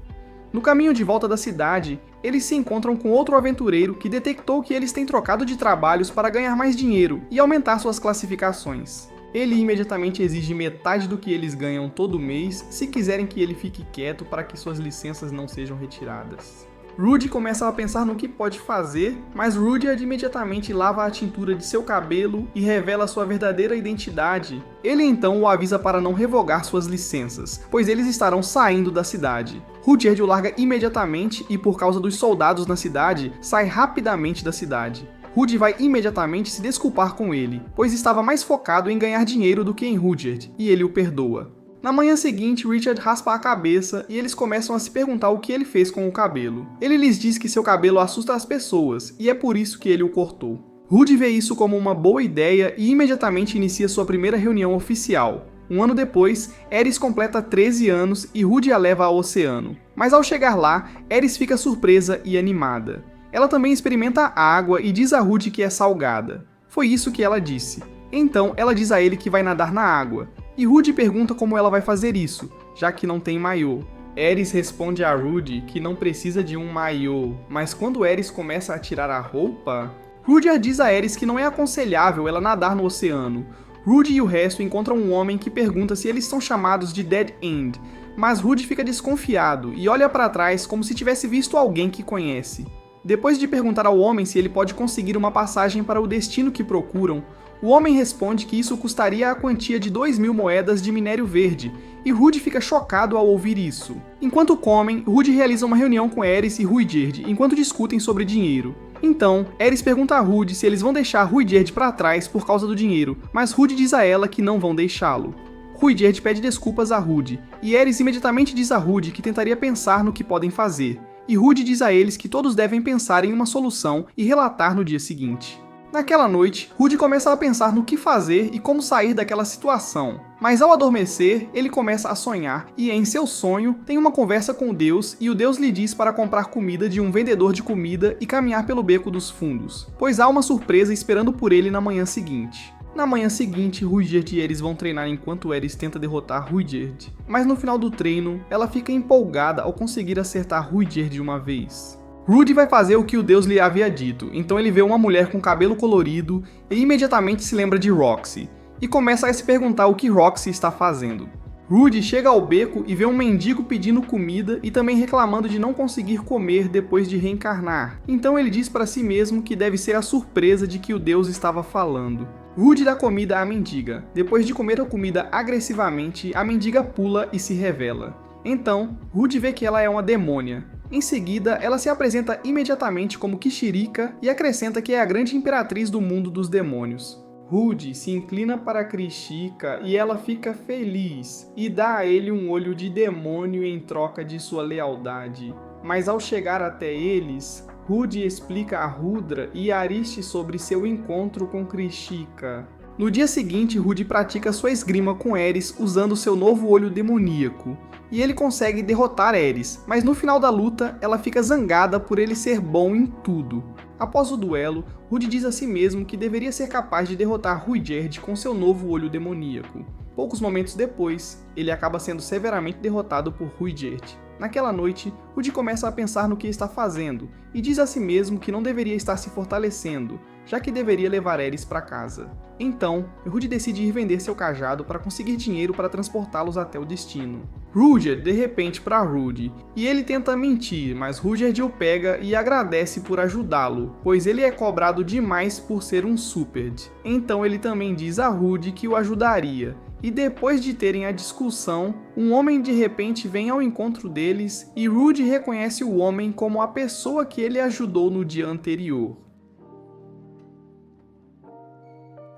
No caminho de volta da cidade, eles se encontram com outro aventureiro que detectou que eles têm trocado de trabalhos para ganhar mais dinheiro e aumentar suas classificações. Ele imediatamente exige metade do que eles ganham todo mês se quiserem que ele fique quieto para que suas licenças não sejam retiradas. Rudy começa a pensar no que pode fazer, mas Rudyard imediatamente lava a tintura de seu cabelo e revela sua verdadeira identidade. Ele então o avisa para não revogar suas licenças, pois eles estarão saindo da cidade. Rudyard o larga imediatamente e, por causa dos soldados na cidade, sai rapidamente da cidade. Rudy vai imediatamente se desculpar com ele, pois estava mais focado em ganhar dinheiro do que em Rudyard, e ele o perdoa. Na manhã seguinte, Richard raspa a cabeça e eles começam a se perguntar o que ele fez com o cabelo. Ele lhes diz que seu cabelo assusta as pessoas, e é por isso que ele o cortou. Rudy vê isso como uma boa ideia e imediatamente inicia sua primeira reunião oficial. Um ano depois, Ares completa 13 anos e Rudy a leva ao oceano. Mas ao chegar lá, Ares fica surpresa e animada. Ela também experimenta a água e diz a Rudy que é salgada. Foi isso que ela disse. Então, ela diz a ele que vai nadar na água. E Rudy pergunta como ela vai fazer isso, já que não tem maiô. Ares responde a Rudy que não precisa de um maiô, mas quando Ares começa a tirar a roupa, Rudyard diz a Ares que não é aconselhável ela nadar no oceano. Rudy e o resto encontram um homem que pergunta se eles são chamados de Dead End, mas Rudy fica desconfiado e olha para trás como se tivesse visto alguém que conhece. Depois de perguntar ao homem se ele pode conseguir uma passagem para o destino que procuram, o homem responde que isso custaria a quantia de 2.000 moedas de minério verde, e Rudy fica chocado ao ouvir isso. Enquanto comem, Rudy realiza uma reunião com Ares e Rudyard enquanto discutem sobre dinheiro. Então, Ares pergunta a Rudy se eles vão deixar Rudyard para trás por causa do dinheiro, mas Rudy diz a ela que não vão deixá-lo. Rudyard pede desculpas a Rudy, e Ares imediatamente diz a Rudy que tentaria pensar no que podem fazer. E Rudy diz a eles que todos devem pensar em uma solução e relatar no dia seguinte. Naquela noite, Rudy começa a pensar no que fazer e como sair daquela situação. Mas ao adormecer, ele começa a sonhar e em seu sonho tem uma conversa com Deus e o Deus lhe diz para comprar comida de um vendedor de comida e caminhar pelo beco dos fundos, pois há uma surpresa esperando por ele na manhã seguinte. Na manhã seguinte, Rudyard e Ares vão treinar enquanto Ares tenta derrotar Rudyard. Mas no final do treino, ela fica empolgada ao conseguir acertar Rudyard de uma vez. Rudy vai fazer o que o Deus lhe havia dito, então ele vê uma mulher com cabelo colorido e imediatamente se lembra de Roxy, e começa a se perguntar o que Roxy está fazendo. Rudy chega ao beco e vê um mendigo pedindo comida e também reclamando de não conseguir comer depois de reencarnar, então ele diz para si mesmo que deve ser a surpresa de que o Deus estava falando. Rudy dá comida à mendiga. Depois de comer a comida agressivamente, a mendiga pula e se revela. Então, Rudy vê que ela é uma demônia. Em seguida, ela se apresenta imediatamente como Kishirika e acrescenta que é a grande imperatriz do mundo dos demônios. Rudy se inclina para Krishika e ela fica feliz e dá a ele um olho de demônio em troca de sua lealdade. Mas ao chegar até eles, Rudy explica a Rudra e Ariste sobre seu encontro com Krishika. No dia seguinte, Rudy pratica sua esgrima com Ares usando seu novo olho demoníaco, e ele consegue derrotar Ares, mas no final da luta, ela fica zangada por ele ser bom em tudo. Após o duelo, Rudy diz a si mesmo que deveria ser capaz de derrotar Rudyard com seu novo olho demoníaco. Poucos momentos depois, ele acaba sendo severamente derrotado por Rudyard. Naquela noite, Rudy começa a pensar no que está fazendo, e diz a si mesmo que não deveria estar se fortalecendo, já que deveria levar Ares para casa. Então, Rudy decide ir vender seu cajado para conseguir dinheiro para transportá-los até o destino. Rudyard de repente para Rudy, e ele tenta mentir, mas Rudyard o pega e agradece por ajudá-lo, pois ele é cobrado demais por ser um Superd. Então ele também diz a Rudy que o ajudaria, e depois de terem a discussão, um homem de repente vem ao encontro deles e Rudy reconhece o homem como a pessoa que ele ajudou no dia anterior.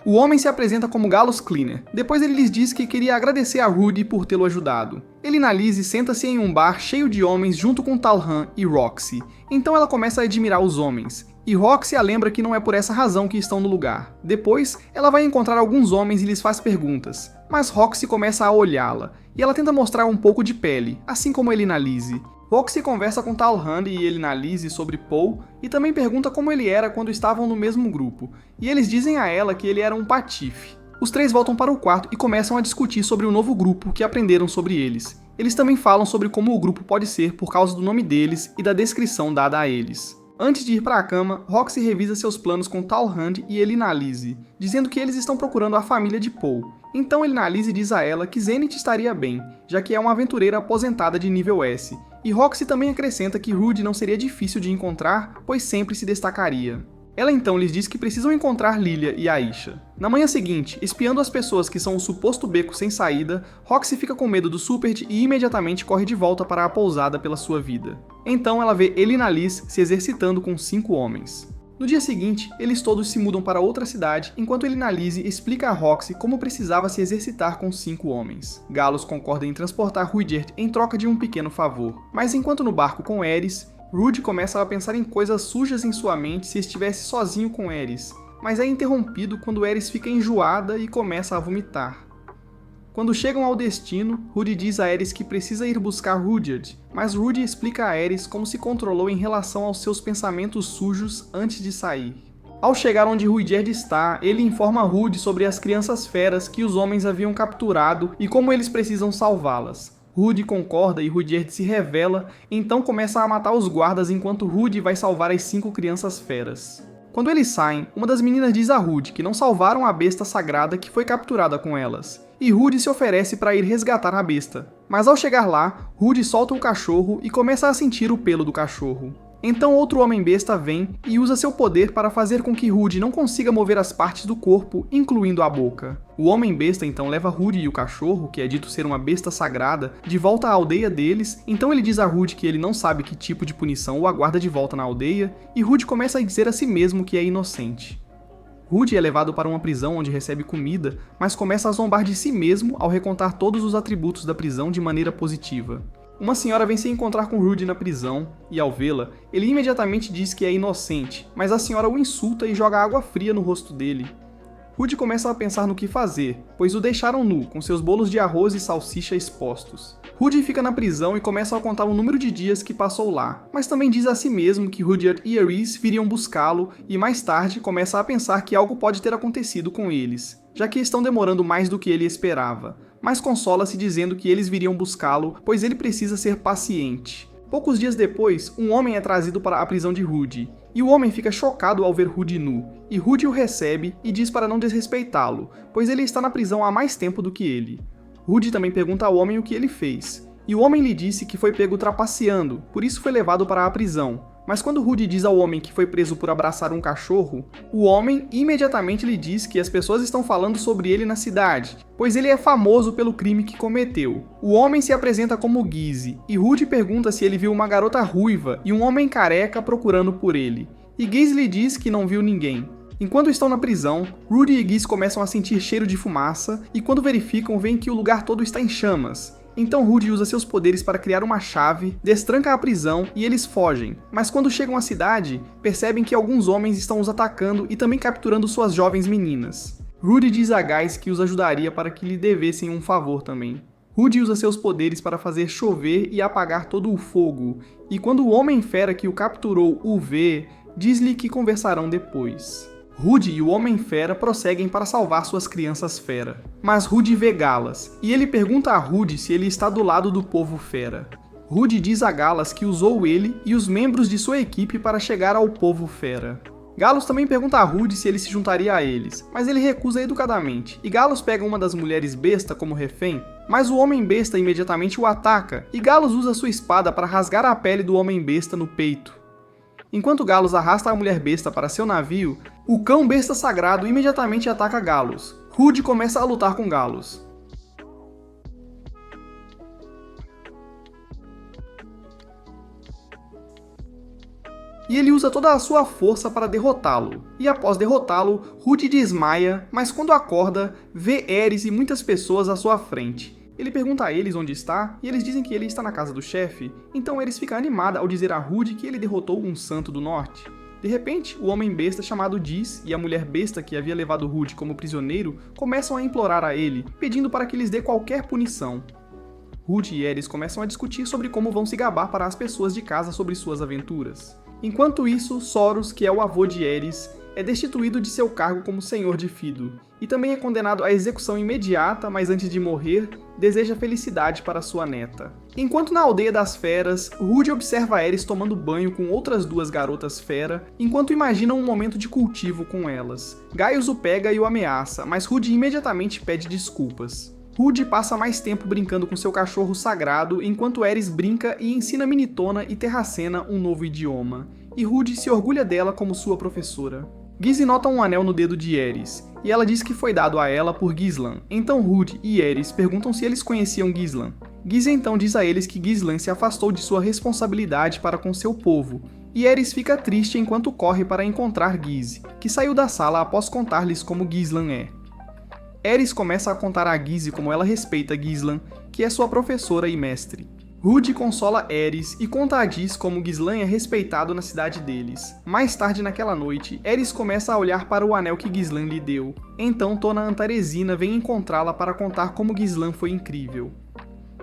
O homem se apresenta como Galus Cleaner. Depois ele lhes diz que queria agradecer a Rudy por tê-lo ajudado. Elinalise senta-se em um bar cheio de homens junto com Talhan e Roxy. Então ela começa a admirar os homens. E Roxy a lembra que não é por essa razão que estão no lugar. Depois, ela vai encontrar alguns homens e lhes faz perguntas. Mas Roxy começa a olhá-la. E ela tenta mostrar um pouco de pele, assim como Elinalise. Roxy conversa com Talhan e Elinalise sobre Paul e também pergunta como ele era quando estavam no mesmo grupo, e eles dizem a ela que ele era um patife. Os três voltam para o quarto e começam a discutir sobre o novo grupo que aprenderam sobre eles. Eles também falam sobre como o grupo pode ser por causa do nome deles e da descrição dada a eles. Antes de ir para a cama, Roxy revisa seus planos com Talhan e Elinalise, dizendo que eles estão procurando a família de Paul. Então Elinalise diz a ela que Zenith estaria bem, já que é uma aventureira aposentada de nível S, e Roxy também acrescenta que Rudy não seria difícil de encontrar, pois sempre se destacaria. Ela então lhes diz que precisam encontrar Lilia e Aisha. Na manhã seguinte, espiando as pessoas que são o suposto beco sem saída, Roxy fica com medo do Supert e imediatamente corre de volta para a pousada pela sua vida. Então ela vê Elinalise se exercitando com 5 homens. No dia seguinte, eles todos se mudam para outra cidade, enquanto Elinalise explica a Roxy como precisava se exercitar com 5 homens. Galus concorda em transportar Rudyard em troca de um pequeno favor. Mas enquanto no barco com Eris, Rudy começa a pensar em coisas sujas em sua mente se estivesse sozinho com Eris, mas é interrompido quando Eris fica enjoada e começa a vomitar. Quando chegam ao destino, Rudy diz a Eris que precisa ir buscar Rudyard, mas Rudy explica a Eris como se controlou em relação aos seus pensamentos sujos antes de sair. Ao chegar onde Rudyard está, ele informa Rudy sobre as crianças feras que os homens haviam capturado e como eles precisam salvá-las. Rudy concorda e Rudyard se revela, então começa a matar os guardas enquanto Rudy vai salvar as 5 crianças feras. Quando eles saem, uma das meninas diz a Rudy que não salvaram a besta sagrada que foi capturada com elas, e Rudy se oferece para ir resgatar a besta. Mas ao chegar lá, Rudy solta o cachorro e começa a sentir o pelo do cachorro. Então outro homem-besta vem e usa seu poder para fazer com que Rudy não consiga mover as partes do corpo, incluindo a boca. O homem-besta então leva Rudy e o cachorro, que é dito ser uma besta sagrada, de volta à aldeia deles, então ele diz a Rudy que ele não sabe que tipo de punição o aguarda de volta na aldeia, e Rudy começa a dizer a si mesmo que é inocente. Rudy é levado para uma prisão onde recebe comida, mas começa a zombar de si mesmo ao recontar todos os atributos da prisão de maneira positiva. Uma senhora vem se encontrar com Rudy na prisão, e ao vê-la, ele imediatamente diz que é inocente, mas a senhora o insulta e joga água fria no rosto dele. Rudy começa a pensar no que fazer, pois o deixaram nu, com seus bolos de arroz e salsicha expostos. Rudy fica na prisão e começa a contar o número de dias que passou lá, mas também diz a si mesmo que Rudyard e Eris viriam buscá-lo, e mais tarde começa a pensar que algo pode ter acontecido com eles, já que estão demorando mais do que ele esperava, mas consola-se dizendo que eles viriam buscá-lo, pois ele precisa ser paciente. Poucos dias depois, um homem é trazido para a prisão de Rudy, e o homem fica chocado ao ver Rudy nu, e Rudy o recebe e diz para não desrespeitá-lo, pois ele está na prisão há mais tempo do que ele. Rudy também pergunta ao homem o que ele fez, e o homem lhe disse que foi pego trapaceando, por isso foi levado para a prisão. Mas quando Rudy diz ao homem que foi preso por abraçar um cachorro, o homem imediatamente lhe diz que as pessoas estão falando sobre ele na cidade, pois ele é famoso pelo crime que cometeu. O homem se apresenta como Gizzy, e Rudy pergunta se ele viu uma garota ruiva e um homem careca procurando por ele, e Gizzy lhe diz que não viu ninguém. Enquanto estão na prisão, Rudy e Gizzy começam a sentir cheiro de fumaça, e quando verificam, veem que o lugar todo está em chamas. Então Rudy usa seus poderes para criar uma chave, destranca a prisão e eles fogem. Mas quando chegam à cidade, percebem que alguns homens estão os atacando e também capturando suas jovens meninas. Rudy diz a Guys que os ajudaria para que lhe devessem um favor também. Rudy usa seus poderes para fazer chover e apagar todo o fogo, e quando o Homem-Fera que o capturou o vê, diz-lhe que conversarão depois. Rudy e o Homem-Fera prosseguem para salvar suas crianças fera. Mas Rudy vê Galas, e ele pergunta a Rudy se ele está do lado do povo fera. Rudy diz a Galas que usou ele e os membros de sua equipe para chegar ao povo fera. Galos também pergunta a Rudy se ele se juntaria a eles, mas ele recusa educadamente, e Galos pega uma das mulheres besta como refém, mas o homem besta imediatamente o ataca, e Galos usa sua espada para rasgar a pele do homem besta no peito. Enquanto Galos arrasta a mulher besta para seu navio, o cão besta sagrado imediatamente ataca Galos. Rudy começa a lutar com Galos. E e ele usa toda a sua força para derrotá-lo. E após derrotá-lo, Rude desmaia, mas quando acorda, vê Ares e muitas pessoas à sua frente. Ele pergunta a eles onde está, e eles dizem que ele está na casa do chefe, então Ares fica animada ao dizer a Rude que ele derrotou um santo do norte. De repente, o homem besta chamado Dis e a mulher besta que havia levado Rude como prisioneiro começam a implorar a ele, pedindo para que lhes dê qualquer punição. Rude e Ares começam a discutir sobre como vão se gabar para as pessoas de casa sobre suas aventuras. Enquanto isso, Soros, que é o avô de Ares, é destituído de seu cargo como senhor de Fido, e também é condenado à execução imediata, mas antes de morrer, deseja felicidade para sua neta. Enquanto na aldeia das feras, Rude observa Ares tomando banho com outras duas garotas fera, enquanto imagina um momento de cultivo com elas. Gaius o pega e o ameaça, mas Rude imediatamente pede desculpas. Rude passa mais tempo brincando com seu cachorro sagrado, enquanto Ares brinca e ensina Minitona e Terracena um novo idioma, e Rude se orgulha dela como sua professora. Gizzy nota um anel no dedo de Ares, e ela diz que foi dado a ela por Gislan. Então Rude e Ares perguntam se eles conheciam Gislan. Gizzy então diz a eles que Gislan se afastou de sua responsabilidade para com seu povo, e Ares fica triste enquanto corre para encontrar Gizzy, que saiu da sala após contar-lhes como Gislan é. Ares começa a contar a Gizzy como ela respeita Gislan, que é sua professora e mestre. Rude consola Ares e conta a Dis como Gislan é respeitado na cidade deles. Mais tarde naquela noite, Ares começa a olhar para o anel que Gislan lhe deu. Então Tona Antaresina vem encontrá-la para contar como Gislan foi incrível.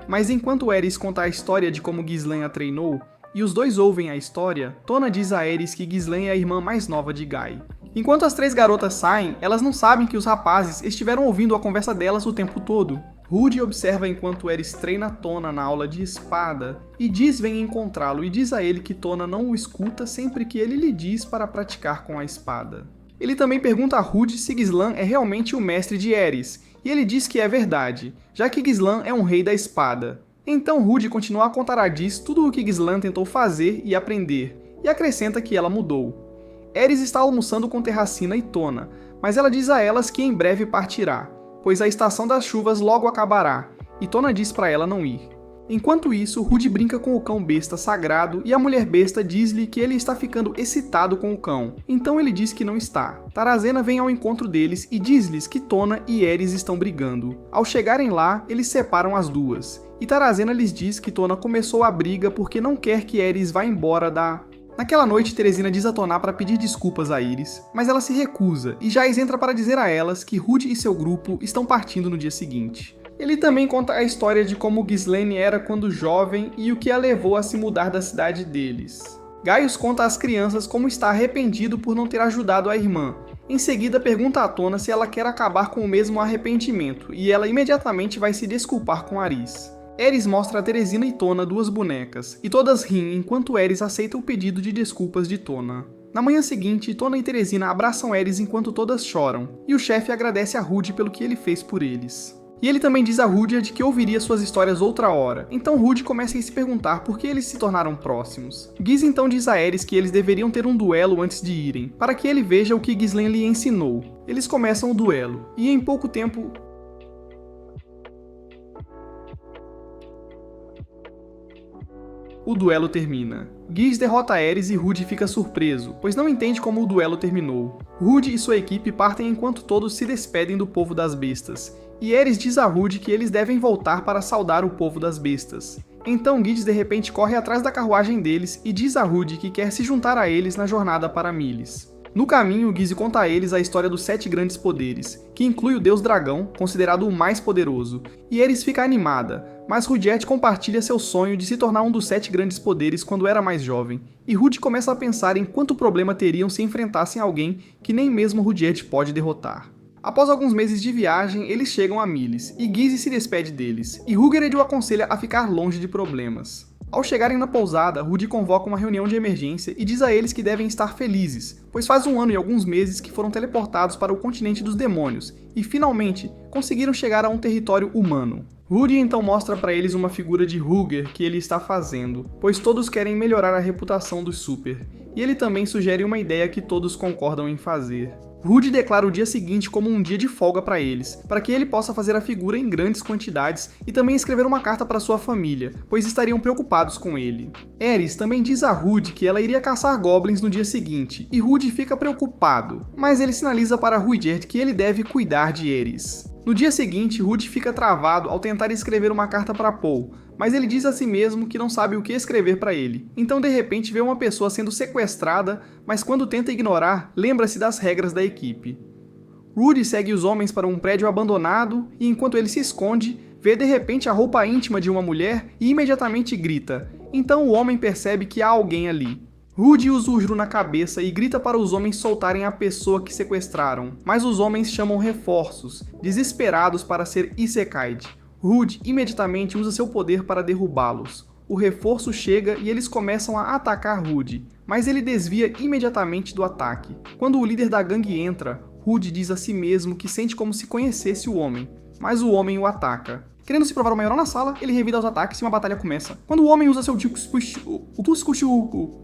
Mas enquanto Ares conta a história de como Gislan a treinou, e os dois ouvem a história, Tona diz a Ares que Gislan é a irmã mais nova de Gai. Enquanto as três garotas saem, elas não sabem que os rapazes estiveram ouvindo a conversa delas o tempo todo. Rude observa enquanto Ares treina Tona na aula de espada, e Dis vem encontrá-lo e diz a ele que Tona não o escuta sempre que ele lhe diz para praticar com a espada. Ele também pergunta a Rude se Gislan é realmente o mestre de Ares, e ele diz que é verdade, já que Gislan é um rei da espada. Então Rude continua a contar a Dis tudo o que Gislan tentou fazer e aprender, e acrescenta que ela mudou. Ares está almoçando com Terracina e Tona, mas ela diz a elas que em breve partirá, pois a estação das chuvas logo acabará, e Tona diz para ela não ir. Enquanto isso, Rude brinca com o cão besta sagrado e a mulher besta diz-lhe que ele está ficando excitado com o cão, então ele diz que não está. Tarazena vem ao encontro deles e diz-lhes que Tona e Ares estão brigando. Ao chegarem lá, eles separam as duas, e Tarazena lhes diz que Tona começou a briga porque não quer que Ares vá embora da... Naquela noite, Teresina diz a Tona para pedir desculpas a Iris, mas ela se recusa, e Jais entra para dizer a elas que Rude e seu grupo estão partindo no dia seguinte. Ele também conta a história de como Ghislaine era quando jovem e o que a levou a se mudar da cidade deles. Gaius conta às crianças como está arrependido por não ter ajudado a irmã. Em seguida, pergunta a Tona se ela quer acabar com o mesmo arrependimento, e ela imediatamente vai se desculpar com Aris. Ares mostra a Teresina e Tona duas bonecas, e todas riem enquanto Ares aceita o pedido de desculpas de Tona. Na manhã seguinte, Tona e Teresina abraçam Ares enquanto todas choram, e o chefe agradece a Rude pelo que ele fez por eles. E ele também diz a Rude de que ouviria suas histórias outra hora, então Rude começa a se perguntar por que eles se tornaram próximos. Gizzy então diz a Ares que eles deveriam ter um duelo antes de irem, para que ele veja o que Ghislaine lhe ensinou. Eles começam o duelo, e em pouco tempo... O duelo termina. Giz derrota Ares e Rude fica surpreso, pois não entende como o duelo terminou. Rude e sua equipe partem enquanto todos se despedem do povo das bestas, e Ares diz a Rude que eles devem voltar para saudar o povo das bestas. Então Giz de repente corre atrás da carruagem deles e diz a Rude que quer se juntar a eles na jornada para Milis. No caminho, Gizzy conta a eles a história dos 7 grandes poderes, que inclui o deus dragão, considerado o mais poderoso, e Ares fica animada, mas Rudyet compartilha seu sonho de se tornar um dos 7 grandes poderes quando era mais jovem, e Rude começa a pensar em quanto problema teriam se enfrentassem alguém que nem mesmo Rudyet pode derrotar. Após alguns meses de viagem, eles chegam a Milis, e Gizzy se despede deles, e Hugred o aconselha a ficar longe de problemas. Ao chegarem na pousada, Rude convoca uma reunião de emergência e diz a eles que devem estar felizes, pois faz 1 ano e alguns meses que foram teleportados para o continente dos demônios e, finalmente, conseguiram chegar a um território humano. Rude então mostra para eles uma figura de Hugr que ele está fazendo, pois todos querem melhorar a reputação dos Super, e ele também sugere uma ideia que todos concordam em fazer. Rude declara o dia seguinte como um dia de folga para eles, para que ele possa fazer a figura em grandes quantidades e também escrever uma carta para sua família, pois estariam preocupados com ele. Ares também diz a Rude que ela iria caçar goblins no dia seguinte, e Rude fica preocupado, mas ele sinaliza para Ruidiard que ele deve cuidar de Ares. No dia seguinte, Rude fica travado ao tentar escrever uma carta para Paul, mas ele diz a si mesmo que não sabe o que escrever para ele. Então de repente vê uma pessoa sendo sequestrada, mas quando tenta ignorar, lembra-se das regras da equipe. Rude segue os homens para um prédio abandonado e enquanto ele se esconde, vê de repente a roupa íntima de uma mulher e imediatamente grita. Então o homem percebe que há alguém ali. Rude usa o Jru na cabeça e grita para os homens soltarem a pessoa que sequestraram, mas os homens chamam reforços, desesperados para ser isekai'd. Rude imediatamente usa seu poder para derrubá-los. O reforço chega e eles começam a atacar Rude, mas ele desvia imediatamente do ataque. Quando o líder da gangue entra, Rude diz a si mesmo que sente como se conhecesse o homem, mas o homem o ataca. Querendo se provar o maior na sala, ele revida os ataques e uma batalha começa. Quando o homem usa seu Tuskushuku